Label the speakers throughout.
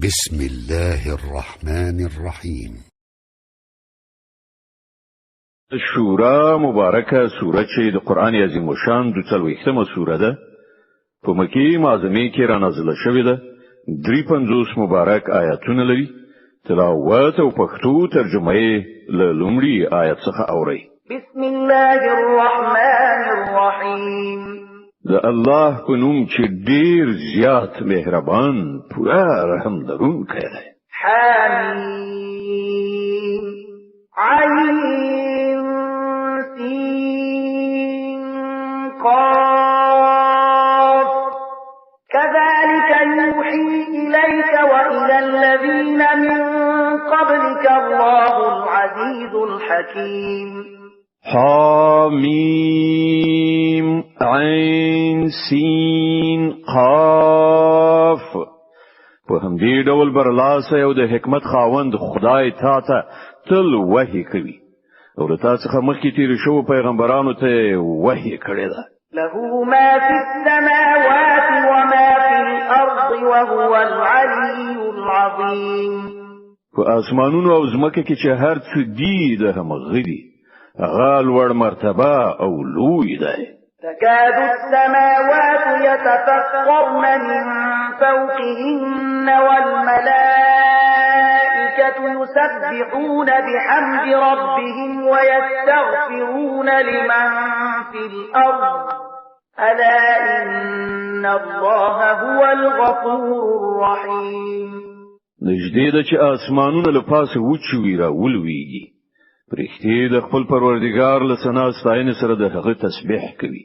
Speaker 1: بسم الله الرحمن الرحيم.
Speaker 2: شورا مبارکه سوره چې د قران عظیم شان د 40مه سوره ده په مکی معظمه کې را نازله شوې ده. 53 مبارک آیاتونه لري. تلاوت او پښتو ترجمه یې له لومړي آیت څخه اوري.
Speaker 3: بسم الله الرحمن الرحیم.
Speaker 2: د الله په نوم چې ډیر زیات مهربان پوره رحم لرونکی دی.
Speaker 3: حمیم عین سین قاف كذلك يوحي إليك وإلى الذين من قبلك الله العزيز الحكيم.
Speaker 2: حمیم عین سین قاف. په همدې ډول برلاسه او د حکمت خاوند خدای تا ته تل وحی کوي او له تاسو څخه مخکې تیر شو پیغمبرانو ته وحی کړی ده.
Speaker 3: له ما في السماوات وما في الأرض وهو العلي العظيم.
Speaker 2: په اسمانونو او ځمکه کې چې هر څه دي د همغه دي هغه لوړ مرتبه او لوی دی.
Speaker 3: تكاد السماوات يتفطرن من فوقهن والملائكة يسبحون بحمد ربهم ويستغفرون لمن في الأرض ألا إن الله هو الغفور الرحيم.
Speaker 2: نږدې ده چې اسمانونه له پاسه وچوي را ولويږي. پرښتې د خپل پروردګار له ثنا ستاینې سره د هغه تسبیح کوي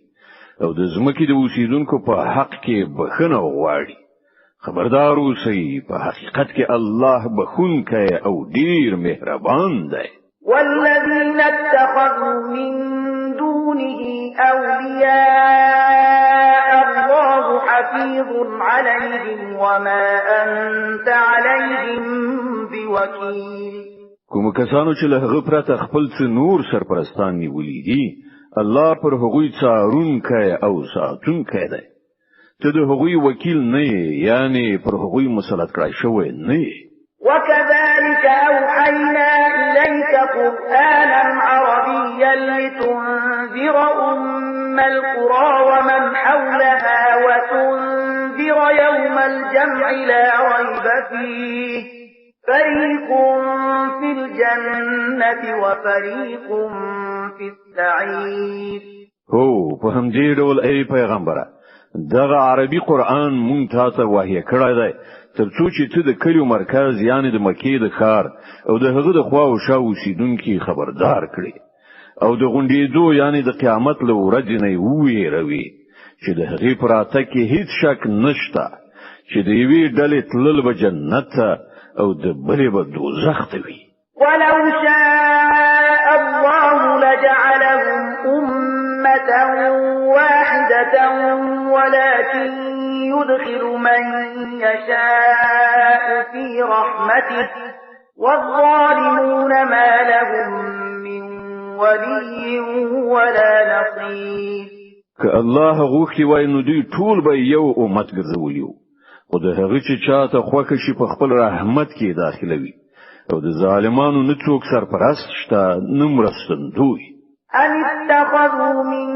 Speaker 2: او د ځمکې د اوسیدونکو په حق کې بخښنه غواړي. خبردار اوسئ په حقیقت کې الله بخښونکی او ډیر مهربان دی.
Speaker 3: والذين اتخذوا من دونه أولياء الله حفيظ عليهم وما أنت عليهم بوكيل.
Speaker 2: کوم کسانو چې له هغه پرته خپل څه نور سرپرستان نیولي دي الله پر هغوی څارونکی او ساتونکی دی. ته د هغوی وکیل نه یې یعنی پر هغوی مسلط کړای شوی نه یې.
Speaker 3: وكذلك أوحينا إليك قرآنا عربيا لتنذر أم القرى ومن حولها وتنذر يوم الجمع لا ريب فيه فريق في الجنة وفريق في السعير.
Speaker 2: هو په همدې ډول ای پیغمبره دغه عربي قرآن مونږ ته وحی کړی دی ترڅو چې ته د کلیو مرکز یعنی د مکې د ښار او د هغه د خوا او شا اوسیدونکي خبردار کړي او د غونډېدو یعنی د قیامت له ورځې نه وویروي چې د هغې په راتګ کې هیڅ شک نشته چې د یوې ډلې تلل به جنت ته او د بلې به دوزخ ته وي.
Speaker 3: ولو شاء الله لجعلهم أمة واحدة ولكن يدخل من يشاء في رحمته والظالمون ما لهم من ولي ولا نصير.
Speaker 2: که الله غوښتي وای نو دوی ټول به یو امت ګرځولیو او د هغه چې چاته خوښ شي په خپل رحمت کې داخلوي او د ظالمانو نه څوک سرپرست شته نه مرستندوی.
Speaker 3: أم اتخذوا من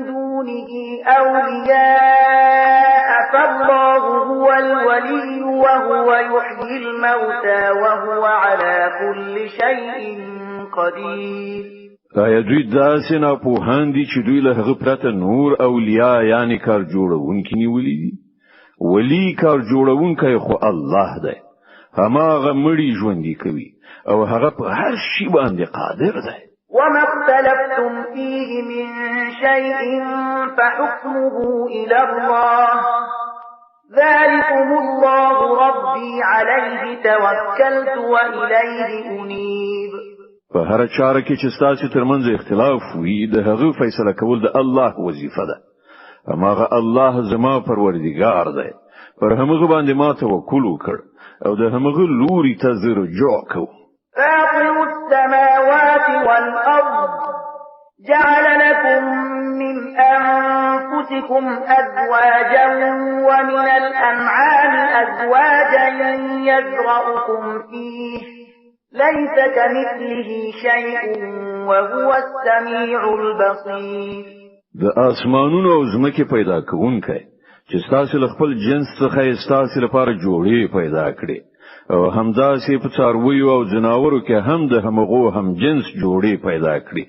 Speaker 3: دونه أولياء فالله هو الولي وهو يحيي الموتى وهو على كل شيء قدير.
Speaker 2: آیا دوی داسې نه پوهان دي چې دوی له هغه پرته نور اولیاء یعنی کار جوړونکي نیولي دي؟ ولی کار جوړونکی خو الله دی. هماغه مړي ژوندي کوي او هغه په هر شي باندې قادر دی.
Speaker 3: وما اختلفتم فيه من شيء فحكمه إلى الله ذلكم الله ربي عليه توكلت وإليه أنيب.
Speaker 2: په هر چاره کې چې ستاسو ترمنځ اختلاف وي د هغه فیصله کول د الله وظیفه ده. هماغه الله زما پروردگار دی. پر همغه باندې ما توکل وکړ او د همغه لوري ته زه رجوع کوم.
Speaker 3: فاطر السماوات والأرض جعل لكم من أنفسكم أزواجا ومن الأنعام أزواجا يزرعكم فيه ليس كمثله شيء وهو السميع البصير.
Speaker 2: د اسمانونو او ځمکې پیدا کوونکی چې ستاسو له خپل جنس څخه ستاسو لپاره جوړې پیدا کړي او همداسې په څارویو او جناورو کې هم د همغو هم جنس جوړې پیدا کړي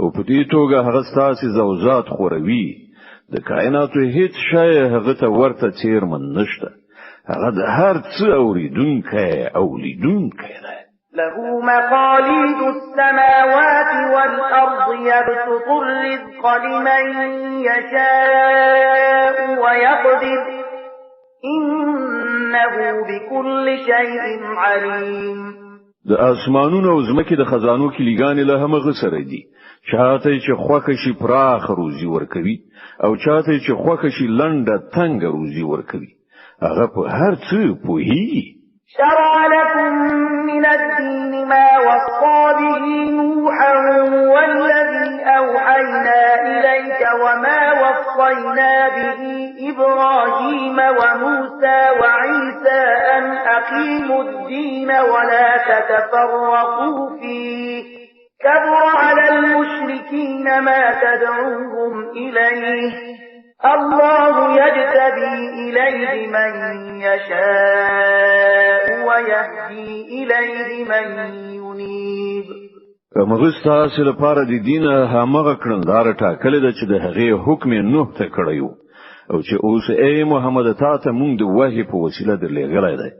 Speaker 2: او په دې توګه هغه ستاسو زوجات خوروي د کائناتو هیڅ شی هغه ته ورته څیرمن نشته هغه د هر څه اوریدونکی او لیدونکی دی
Speaker 3: له مقاليد السماوات والأرض يبسط الرزق لمن يشاء ويقدر إنه بكل شيء عليم.
Speaker 2: د اسمانونو او ځمکې د خزانو کلیګانې له همغه سره دي چاته چې خوخه شي پراخ روزي ورکوي او چاته چې خوخه شي لنډه تنگ روزي ورکوي هغه په هر څه پوهیږي.
Speaker 3: شرع لكم من الدين ما وصى به نوحا والذي أوحينا إليك وما وصينا به إبراهيم وموسى وعيسى أن أقيموا الدين ولا تتفرقوا فيه كبر على المشركين ما تدعوهم إليه الله يجتبي إليه من يشاء ويهدي إليه من ينيب.
Speaker 2: موږ ستاسو لپاره د دین همغه کړندار ټاکلې ده چې د هغې حکم نوح ته کړیو او چې اوس ای محمد ته مونږ د وحی په وسیله درلېږلی دی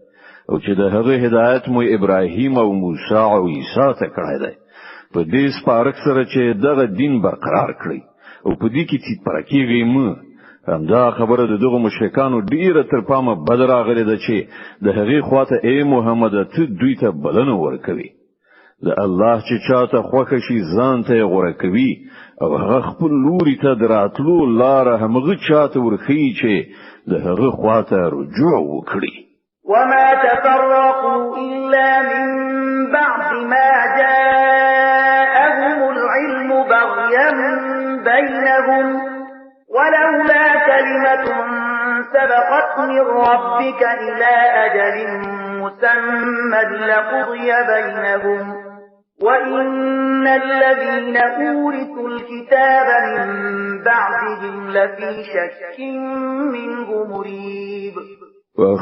Speaker 2: او چې د هغه هدایت مو ابراهیم او موسی او عیسی ته کړی دی په دې سپارښت سره چې دغه دین برقرار کړی او په دې کې چې پرکیږي مو همدا خبره د دغه مشرکانو ډیره تر پامه بدر راغله ده چې د هغې خواته ای محمد ته دوی ته بلنه ورکوي د الله چې چاته خوښ شي ځان ته غوړه کوي او هغه خپل لوري ته دراتلو لار همغه چاته ورخی چې د هغه خواته رجوع وکړي.
Speaker 3: وما تفرقوا إلا من بعد ما جاءهم العلم بغيا بينهم ولولا كلمة سبقت من ربك إلى أجل مسمى لقضي بينهم وإن الذين أورثوا الكتاب من بعدهم لفي شك منه مريب.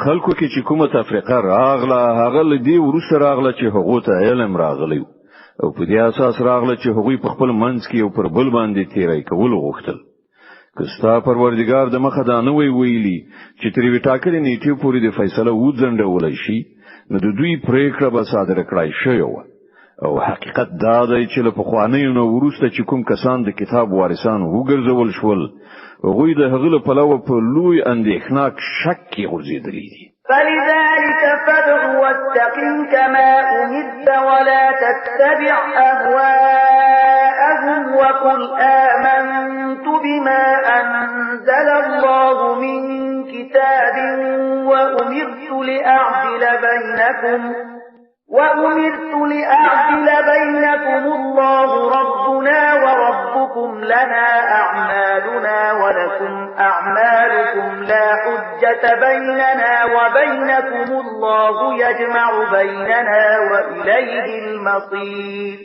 Speaker 2: خلکو کې چې کومه تفریقه راغله هغه لدی ورسره راغله چې هغه ته علم راغلی او په دې اساس راغله چې هغه په خپل منځ کې او پر بل باندې تیرای کول غوښتل. کستا پروردگار د مخه دا نه ویلي چې تر وی ټاکلې نیټه پورې د فیصله وځنډول شي نو د دوی پریکړه به صادره کړای شي او حقیقت دا دی چې له پخوانیو نو ورسته چې کوم کسان د کتاب وارثان وګرځول شول هغوی د هغه په لور په لوی اندېښناک شک کې غورځېدلي دي.
Speaker 3: فلذلك فادع واستقم كما أمرت ولا تتبع أهواءهم وقل آمنت بما أنزل الله من كتاب وأمرت لأعدل بينكم الله ربنا وربكم لنا أعمالنا ولكم أعمالكم لا حجة بيننا وبينكم الله يجمع بيننا وإليه المصير.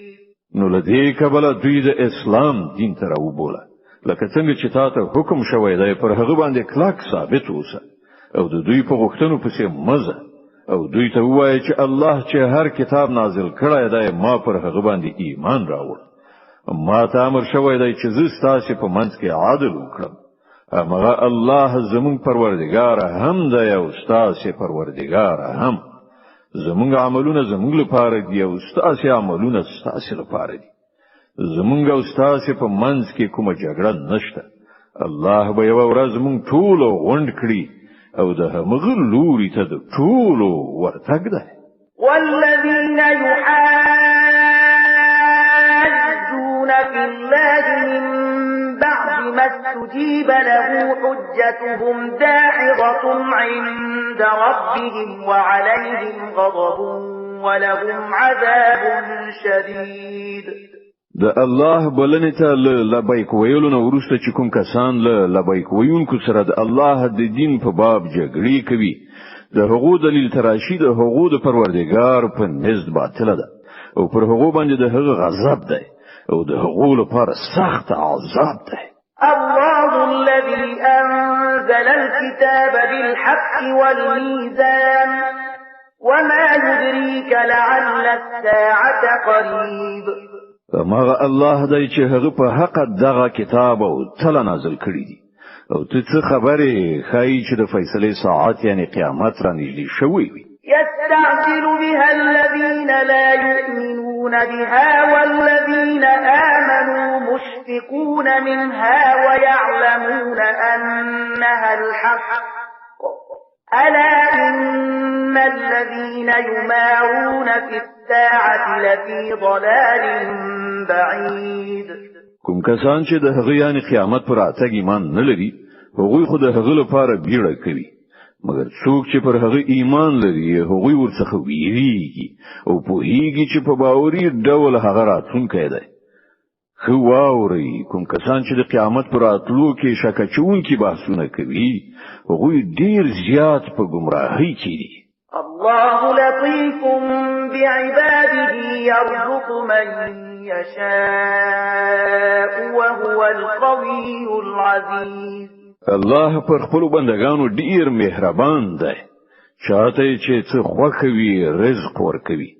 Speaker 2: نو لدې کبل دوی د اسلام دین ته راوبوله لکه څنګه چې تاسو حکم شوی دی پر هغه باندې کلک ثابت اوسه او د دوی په غوښتنو پسې مزه او دوی ته وایي چې الله چې هر کتاب نازل کړی دی ما پر هغه باندې ایمان راوړ ما ته امر شوی دی چې زه ستاسو په منځ کې عادل وکړم هغه الله زمون پروردگار هم دی او ستاسو پروردگار هم زمونږ عملونه زمونږ لپاره دي او ستاسو عملونه ستاسو لپاره دي زمونږ او ستاسو په منځ کې کومه جګړه نشته الله به یو ورځ مونږ ټول غونډ کړي او ده مغلوري ته ټول ورتګ ده.
Speaker 3: والذين يحاجون في الله من بعد ما استجيب له حجتهم داحضة عند ربهم وعليهم غضب ولهم عذاب شديد.
Speaker 2: د الله بلنې ته لبیک ویلو نه وروسته چې کوم کسان لبیک ویونکو سره د الله د دین په باب جګړې کوي د هغو دلیل تراشی د هغو د پروردگار په نزد باطله ده او پر هغو باندې د هغه غضب ده او د هغو لپاره سخت عذاب ده.
Speaker 3: الله الذي أنزل الكتاب بالحق والميزان وما يدريك لعل الساعة قريب.
Speaker 2: ماغه الله دی چې هغه په حق دغه کتاب او تل نازل کړی دی او ته څه خبره خای چې د فیصله ساعت یعنی قیامت را نږدې شوی وي.
Speaker 3: يستعجل بها الذين لا يؤمنون بها والذين آمنوا مشفقون منها ويعلمون أنها الحق ألا إن الذين يمارون في الساعة لفي ضلال بعيد.
Speaker 2: کوم کسان چې د هغه یعنی قیامت پر اتګ ایمان نه لري هغوی خو د هغه لپاره بیړه کوي مګر څوک چې پر هغه ایمان لري هغوی ورڅخه ویریږي او پوهیږي چې په باوري ډول هغه راتلونکی دی. خو واوري کوم کسان چې د قیامت پر اتلو کې شک اچونکي بحثونه کوي هغوی ډیر زیات په گمراهۍ کې دي.
Speaker 3: الله لطيف بعباده يرزق من يشاء وهو القوي العزيز.
Speaker 2: الله پر خپل بندگانو ډیر مهربان دی چاته چې څه خوښوي رزق ورکوي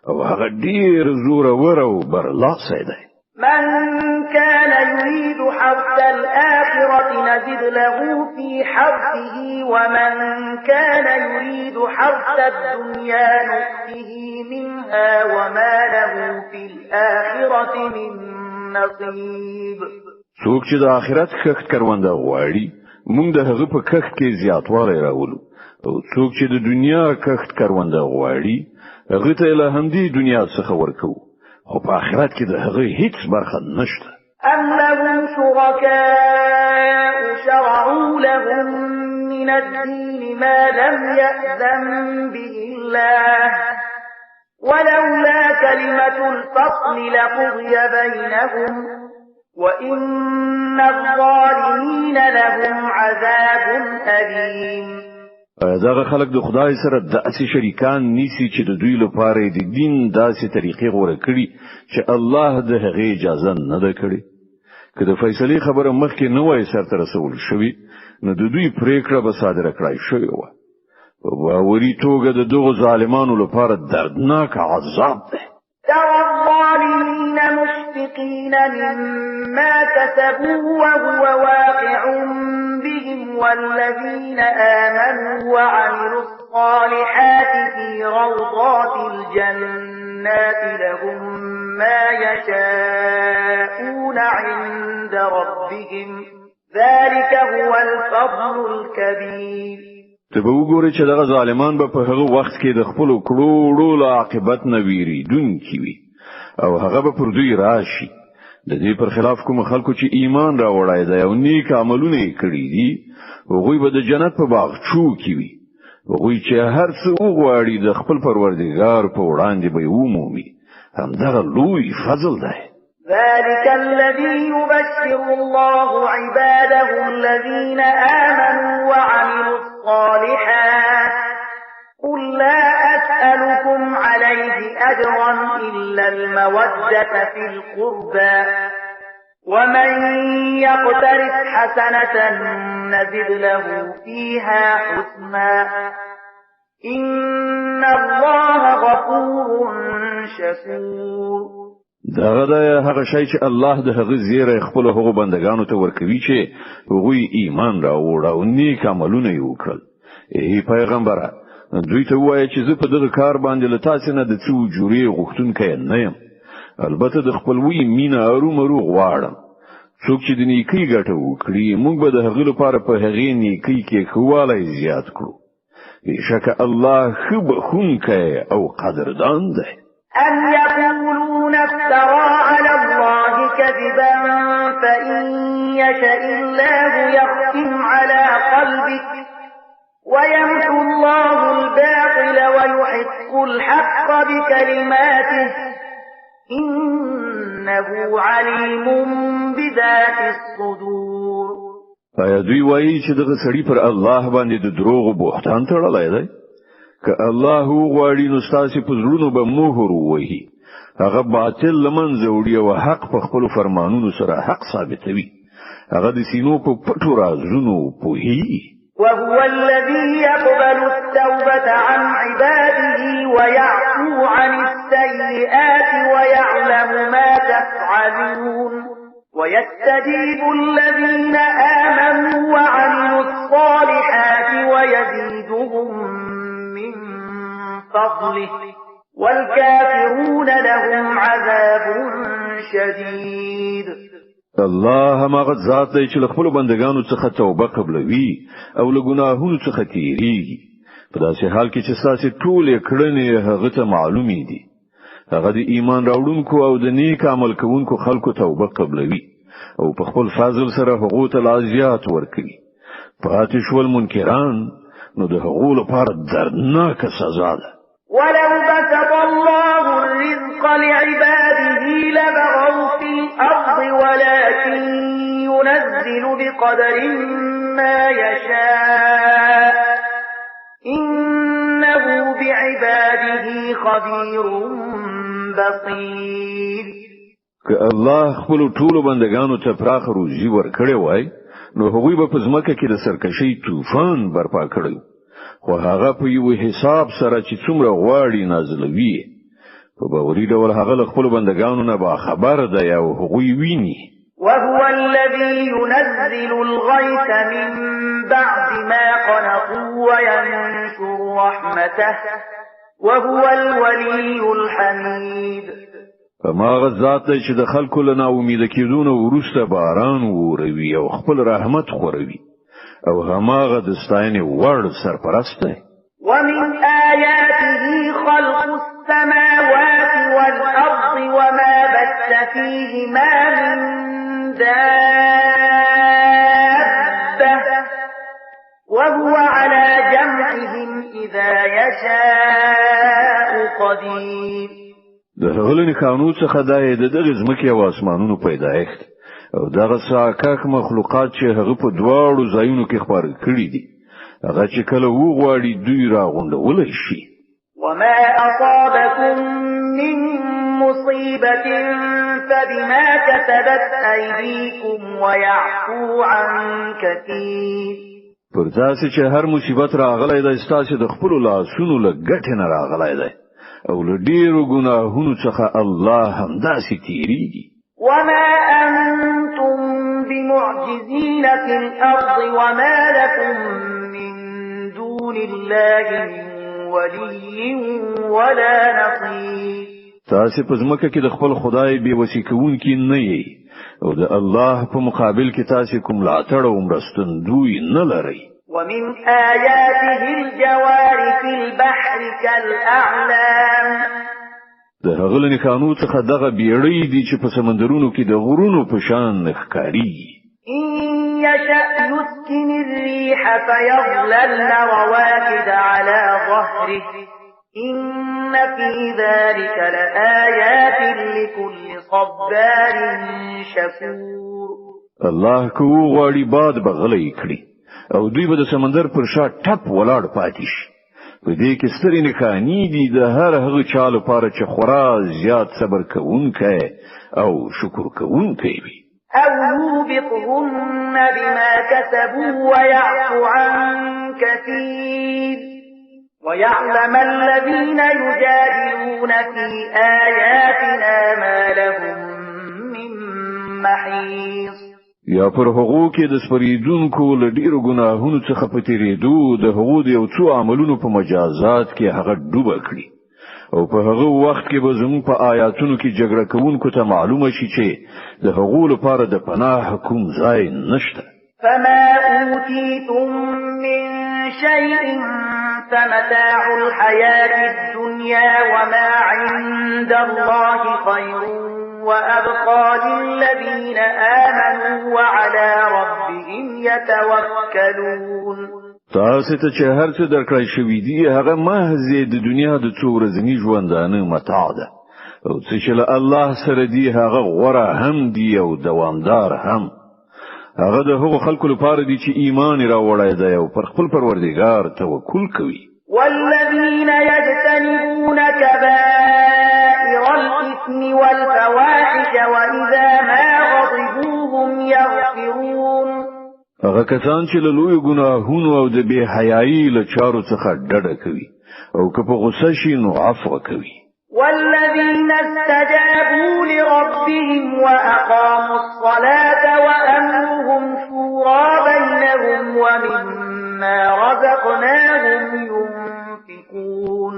Speaker 2: او هغه ډیر زورور او برلاسی دی.
Speaker 3: من كان يريد حرث الآخرة نزد له في حرثه ومن كان يريد حرث الدنيا نؤته منها وما له في الآخرة من نصيب.
Speaker 2: څوک چې د آخرت کښت کرونده غواړي موږ د هغه په کښت کې زیاتوالی راولو او څوک چې د دنیا کښت کرونده غواړي هغه ته له همدې دنیا څخه ورکو خو په آخرت کې د هغه هیڅ برخه نشته.
Speaker 3: أم لهم شركاء شرعوا لهم من الدين ما لم يأذن به الله ولولا كلمة الفصل لقضي بينهم وإن الظالمين لهم عذاب أليم.
Speaker 2: دغه خلک د خدای سره داسې شریکان نیسی چې د دوی لپاره د دین داسې طریقې غوړه کړي چې الله د هغې اجازه نه ده کړې. که د فیصلې خبره مخکې نه وای سرته رسول شوی نو د دوی پریکړه به صادره کړای شوې وه. په باوري توګه د دغو ظالمانو لپاره دردناک عذاب ده.
Speaker 3: ترى الظالمين مشفقين مما كسبوا وهو واقع بهم والذين آمنوا وعملوا الصالحات في روضات الجنات لهم ما يشاءون عند ربهم ذلك هو الفضل الكبير.
Speaker 2: ته به وګورې چې دغه ظالمان به په هغه وخت کې د خپل کړوړو له عاقبت نه ویریدونکي وي او هغه به پر دوی راشي. د دې پر خلاف کوم خلکو چې ایمان راوړای دی او نیک عملونه یې کړی دي هغوی به د جنت په باغچو کې وي. هغوی چې هر څه وغواړي د خپل پروردګار په وړاندې به ومومي. همدغه لوی فضل دی.
Speaker 3: ذلك الذي يبشر الله عباده الذين آمنوا وعملوا الصالحات قل لا أسألكم عليه أجرا إلا المودة في القربى ومن يقترف حسنة نزد له فيها حسنا إن الله غفور شكور.
Speaker 2: دغه هغه شی چې الله د هغه زیره خپل هغه بندگانو ته ورکوي چې هغوی ایمان راوړ او نیک عملونه یې وکړل. ای پیغمبره دوی ته وایي چې زه په دغه کار باندې له تاسو نه د څو جوړې غوښتونکی نه یم. البته د خپلوي مینه ارومرو غواړم. څوک چې د نیکی ګټه وکړي موږ به د هغه لپاره په هغې نیکی کې خواله زیات کړو. بشک الله خبخونکی او قدردان دی.
Speaker 3: أم يقولون افترى على الله كذبا فإن يشاء الله يختم على قلبك ويمحو الله الباطل ويحق الحق بكلماته إنه عليم بذات الصدور.
Speaker 2: آیا دوی وایي چې دغه سړی پر الله باندې د دروغ بوختان تړلی دی؟ که الله غواړي نو ستاسو په زړونو به مهر ووهي، هغه باطل لمنځه وړي او حق په خپل فرمانونو سره حق ثابتوي، هغه د سینو په پټو رازونو پوهیږي.
Speaker 3: وهو الذي يقبل التوبة عن عباده ويعفو عن السيئات ويعلم ما تفعلون ويستجيب الذين آمنوا وعملوا الصالحات ويزيدهم من فضله والكافرون لهم عذاب شديد.
Speaker 2: الله ما غد ذات دی چې خپل بندگانو څخه توبه قبلوي او له ګناهونو څخه تیریږي، په داسې حال کې چې تاسو ټول کړنې هغه ته معلومې دي. هغه د ایمان راوړونکو او د نیک عمل کوونکو خلکو توبه قبلوي او په خپل فضل سره هغه ته لازیات ورکوي. پاتې شول منکران نو د هغو لپاره دردناکه سزا ده.
Speaker 3: ولو بسط الله الرزق لعباده لبغوا في الأرض ولكن ينزل بقدر ما يشاء إنه بعباده خبير بصير.
Speaker 2: که الله خپل ټول بندگانو ته پراخ روزي ورکړي وای نو هغوی به په ځمکه کې د سرکشي طوفان برپا کړي، خو هغه په یو حساب سره چې څومره غواړي نازلوي. په باوري ډول هغه خپل بندگانو نه با خبر دی او هغوی ویني.
Speaker 3: وهو الذي ينزل الغيث من بعد ما قنطوا وينشر رحمته وهو الولي الحميد.
Speaker 2: فما غزات دی چې د خلکو له ناامید کېدون وروسته باران وروي او خپل رحمت خوروي او هماغه د ستاینې وړ سرپرست دی.
Speaker 3: ومن آياته خلق السماوات والأرض وما بث فيهما من دابة وهو على جمعهم إذا يشاء قدير.
Speaker 2: د هغلنې قانون څخه د دغه ځمکې او اسمانونو پیدایښت او دغه ساکاک مخلوقات چې هغه په دواړو ځایونو کې خبر کړی دي، هغه چې کله وغواړي دوی راغونډول شي.
Speaker 3: وما أصابكم من مصيبة فبما كسبت أيديكم ويعفو عن كثير.
Speaker 2: پر تاسو چې هر مصیبت راغلی دی ستاسو د خپل لاسونو له ګټې نه راغلی دی او له ډیرو ګناهونو څخه الله همداسې تیریږي.
Speaker 3: وما أنتم بمعجزين في الأرض وما لكم من دون الله من ولي ولا نصير.
Speaker 2: تاسو په ځمکه کې د خپل خدای بې وسې کوونکی نه یې او د الله په مقابل کې تاسو کوم ملاتړ او مرستندوی نه لرئ.
Speaker 3: ومن آياته الجوار في البحر كالأعلام.
Speaker 2: د هغه لنی قانون څخه دغه بیړۍ دي چې په سمندرونو کې د غرونو په شان ښکاري.
Speaker 3: إن يشأ يسكن الريح فيظللن رواكد على ظهره إن في ذلك لآيات لكل صبار شكور.
Speaker 2: الله کو غواړي باد بغلی کړي او دوی به د سمندر پر شا ټپ ولاړ پاتې شي. په دې کې سترې نښانې دي د هر هغه چا لپاره چې خورا زیات صبر کوونکی او شکر کوونکی وي.
Speaker 3: أو يوبقهن بما كسبوا ويعفو عن كثير ويعلم الذين يجادلون في آياتنا ما لهم من محيص.
Speaker 2: یا پر هغو کې د سپریدونکو له ډیرو ګناهونو څخه په تیریدو د هغو د یو څو عملونو په مجازات کې هغه ډوبه کړي او په هغه وخت کې به زموږ په آیاتونو کې جګړه کوونکو ته معلومه شي چې د هغو لپاره د پناه کوم ځای نشته.
Speaker 3: فما أوتيتم من شيء فمتاع الحياة الدنيا وما عند الله خير وأبقى للذين آمنوا وعلى ربهم يتوكلون.
Speaker 2: تاسو ته چې هر څه درکړی شوی دی هغه محض د دنیا د څو ورځې ژوندانه متاع ده او چې له الله سره دی هغه غوره هم دی او دوامدار هم. هغه د هغو خلکو لپاره دی چې ایمان راوړی دی او پر خپل پروردګار توکل کوي.
Speaker 3: والذين يجتنبون كبائر الإثم والفواحش وإذا ما غضبوا هم يغفرون.
Speaker 2: هغه کسان چې له لوی ګناهونو او د بے حیايي له چارو څخه ډډه کوي او که په غصه شي نو عفو کوي.
Speaker 3: والذين استجابوا لربهم وأقاموا الصلاة وأمرهم شورى بينهم ومما رزقناهم ينفقون.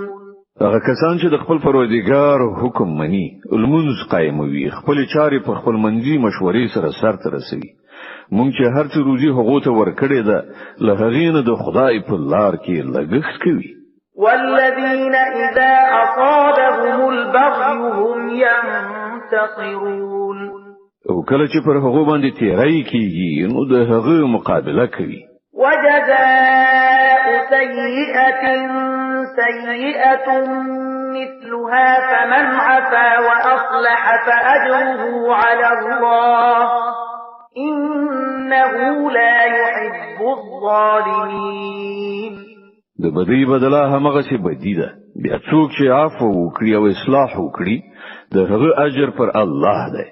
Speaker 2: هغه کسان چې د خپل پروردګار حکم مني، المنځ قائموي، خپل چارې په خپل منځي مشورې سره سرته رسوي. مونږ چې هر څه روزي هغه ته ورکړې ده، له هغې نه د خدای په لار کې لګښت کوي.
Speaker 3: والذين إذا أصابهم البغي هم ينتصرون.
Speaker 2: او کله چې پر هغه باندې تیرای کیږي نو د هغه مقابله کوي.
Speaker 3: وجزاء سيئة سيئة مثلها فمن عفا وأصلح فأجره على الله إنه لا يحب الظالمين.
Speaker 2: د بدی بدلا همغه څه بدی ده. بیا څوک چې عفو وکړي او اصلاح وکړي د هغه اجر پر الله ده.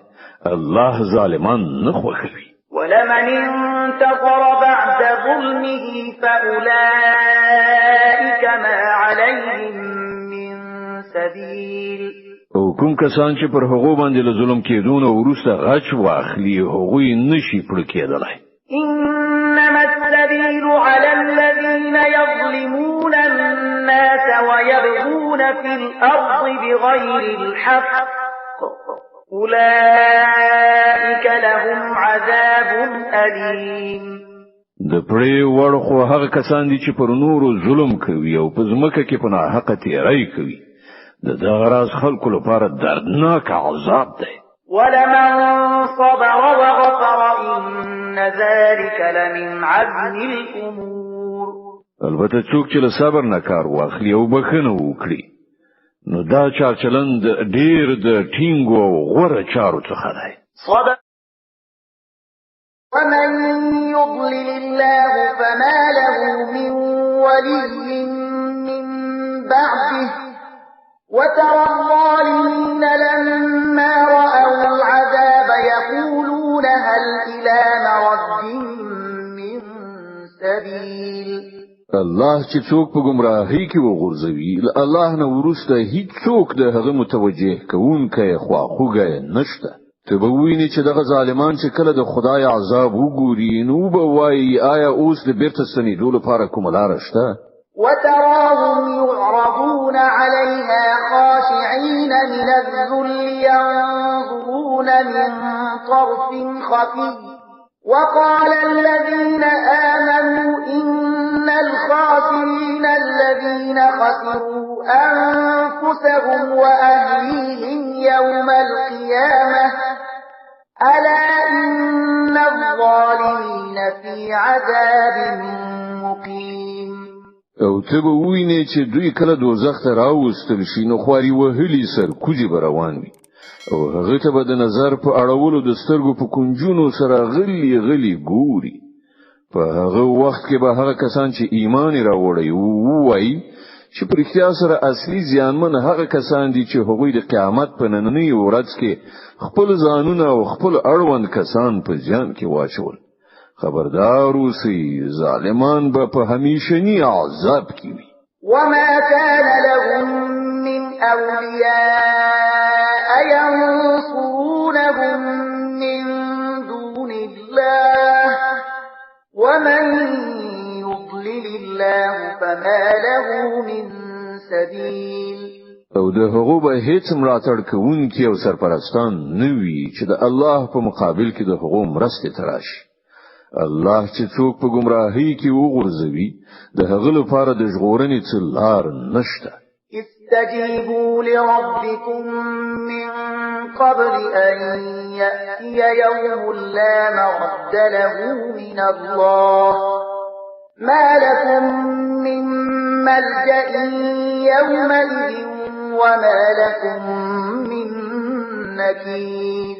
Speaker 2: الله ظالمان نه خوښوي.
Speaker 3: ولمن انتصر بعد ظلمه فأولئك ما عليهم من سبيل.
Speaker 2: او کوم کسان چې پر هغه باندې له ظلم کېدون او وروسته غچ واخلي هغه نشي پړ کېدلای.
Speaker 3: إنما السبيل على الذين يظلمون الناس ويبغون في الأرض بغير الحق أولئك لهم عذاب أليم.
Speaker 2: د پرې ورخو هغه کسان دي چې پر نورو ظلم کوي او په ځمکه کې په ناحقه تیری کوي. د دغه راز خلکو لپاره دردناک عذاب دی.
Speaker 3: ولمن صبر وغفر إن ذلك لمن عزم الأمور.
Speaker 2: البته څوک چې له صبر نه کار واخلي او بخښنه وکړي نو دا چارچلند ډیر د ټینګو او غوره چارو څخه دی.
Speaker 3: صدق. ومن يضلل الله فما له من ولي من بعده وترى الظالمين لما رأوا العذاب يقولون هل إلى مرد من سبيل.
Speaker 2: الله چې څوک په گمراهۍ کې وغورځوي الله نه ورسته هیڅ څوک د هغه متوجه کوونکی خواخوږی نشته. ته به وینې چې دغه ظالمان چې کله د خدای عذاب وګوري نو به وایي آیا اوس د بیرته ستنېدو لپاره کومه لاره شته؟
Speaker 3: وتراهم يعرضون عليها خاشعين من الذل ينظرون من طرف خفي وقال الذين آمنوا إن الخاسرين الذين خسروا أنفسهم وأهليهم يوم القيامة ألا إن الظالمين في عذاب مقيم.
Speaker 2: او ته به وینې چې دوی کله دوزخ ته راوستل شي نو خواري وهلي سر کوجي روان وي او هغه ته به د نظر په اړولو د سترګو په کنجونو سره غلي ګوري. په هغه وخت کې به هغه کسان چې ایمان راوړي وایي چې په اختیار سره اصلي زیانمن هغه کسان دي چې هغوی د قیامت په نننۍ ورځ کې خپل ځانونه او خپل اړوند کسان په ځان کې واچول. خبردار اوسئ ظالمان به په همیشنی عذاب کې وي.
Speaker 3: وما كان لهم من أولياء ينصرونهم من دون الله ومن يضلل الله فما له من سبيل.
Speaker 2: او د هغه به هیڅ ملاتړ کوونکی او سرپرستان نه وي چې د الله په مقابل کې د هغو مرسته تراشي. الله چې څوک په گمراهۍ کې وغورځوي د هغه لپاره د ژغورنې څه لار نشته.
Speaker 3: استجيبوا لربكم من قبل أن يأتي يوم لا مرد له من الله ما لكم من ملجأ يومئذ وما لكم من نكير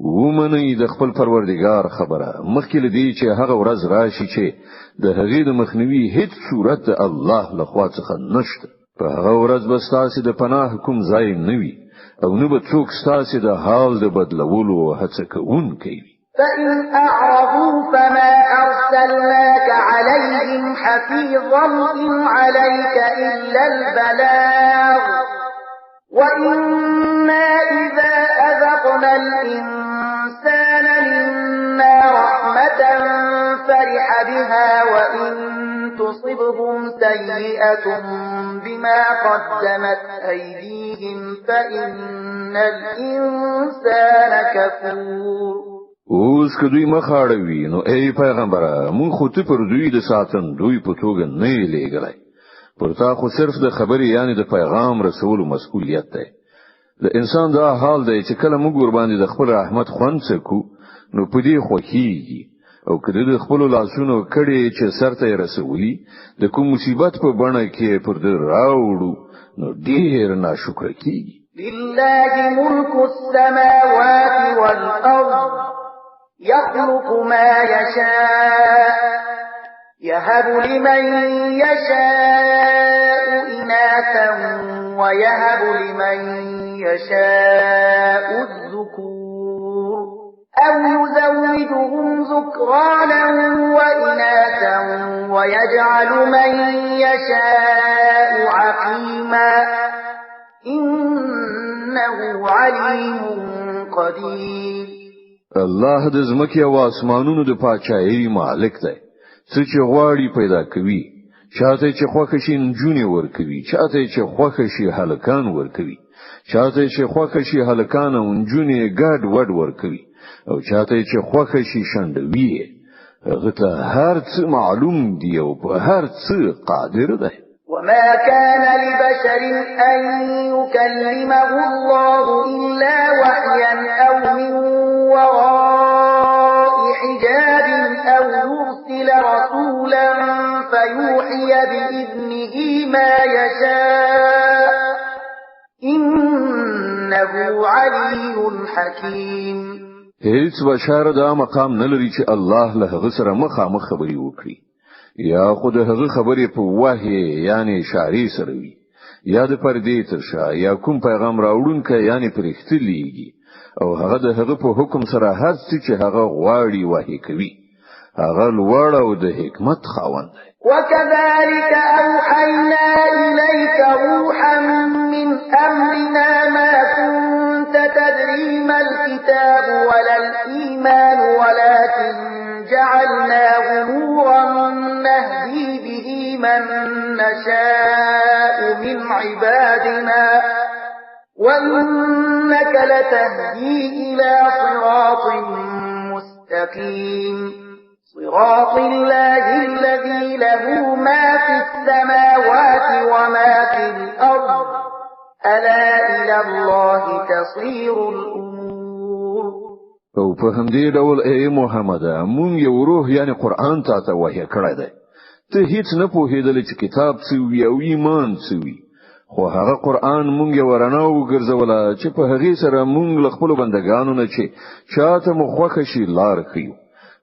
Speaker 2: ومني د خپل پروردگار خبره مخکې لدی چې هغه ورځ راشي چې د هغې د مخنیوي هیڅ صورت الله لخوا څخه نشته په هغه ورځ به ستاسو د پناه کوم ځای نه وي او نه به څوک ستاسو د حال د بدلولو هڅه کوونکی وي
Speaker 3: فإن أعرضوا فما أرسلناك عليهم حفيظا إن عليك إلا البلاغ وإنا إذا أذقنا الإنسان منا رحمة فرح بها وإن تصبهم سيئة بما قدمت أيديهم فإن الإنسان كفور
Speaker 2: اوس که دوی مخاړوي نو ای پیغمبره مون خو ته پر دوی د ساتن دوی په توګه نه لېګلای پر تا خو صرف د خبرې یعنی د پیغام رسولو مسؤلیت دی د انسان دا حال دی چې کله موږ ور باندې د خپل رحمت خوند څکو نو په دې خوخیږي او کله د خپل لاسونو کړي چې سرته رسولي د کوم مصیبت په بڼه کې پر دې راوړو نو ډیر ناشکر کیږي
Speaker 3: لله ملك السماوات والأرض يخلق ما يشاء يهب لمن يشاء إناثا ويهب لمن يشاء الذكور أو يزوجهم ذكرانا وإناثا ويجعل من يشاء عقيما إنه عليم قدير
Speaker 2: الله د زمکه او اسمانونو د پاچاهي مالک دی څه چې غواړي پیدا کوي چاته چې خوښ شي نجونې ورکوي چاته چې خوښ شي هلکان ورکوي چاته چې خوښ شي هلکان او نجونې ګډ وډ ورکوي او چاته چې خوښ شي شندوي هغه ته هر څه معلوم دی او په هر څه قادر دی
Speaker 3: وما كان لبشر أن يكلمه الله إلا وحيا أو من وراء حجاب أو يرسل رسولا فيوحي بإذنه ما يشاء إنه علي حكيم
Speaker 2: هیڅ بشر دا مقام نه لري چې الله له هغه سره مخامخ خبري وکړي یا خود هغه خبرې په وحی یعنی اشاری سره وي یا د پردې ترشا یا کوم پیغام راوړونکي یعنی پرختلیږي او هغه د هغه په حکم سره هر څه چې هغه غواړي وحی کوي هغه لوړ او د حکمت خاوند دی
Speaker 3: وكذلك أوحينا إليك روحا من أمرنا ما كنت تدري ما الكتاب ولا الإيمان ولكن جعلناه نورا نهدي به من نشاء من عبادنا وإنك لتهدي إلى صراط مستقيم صراط الله الذي له ما في السماوات وما في الأرض ألا إلى الله تصير الأمور
Speaker 2: او په همدې ډول ای محمد مونږ یو روح یعنی قرآن ته وحی کړی دی ته هیڅ نه پوهېدل چې کتاب څه وي او ایمان څه وي خو هغه قرآن مونږ یې ورانه وګرځوله چې په هغې سره مونږ له خپلو بندګانو نه چې چاته مو خوښه شي لار ښیو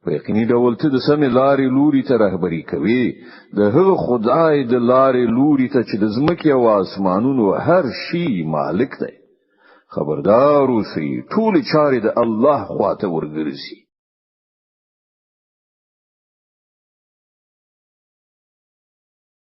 Speaker 2: په یقیني ډول ته د سمې لارې لوري ته رهبري کوي د هغه خدای د لارې لوري ته چې د ځمکې او اسمانونو هر شي مالک دی خبردار اوسئ ټول چارې د الله خواته ورګرځي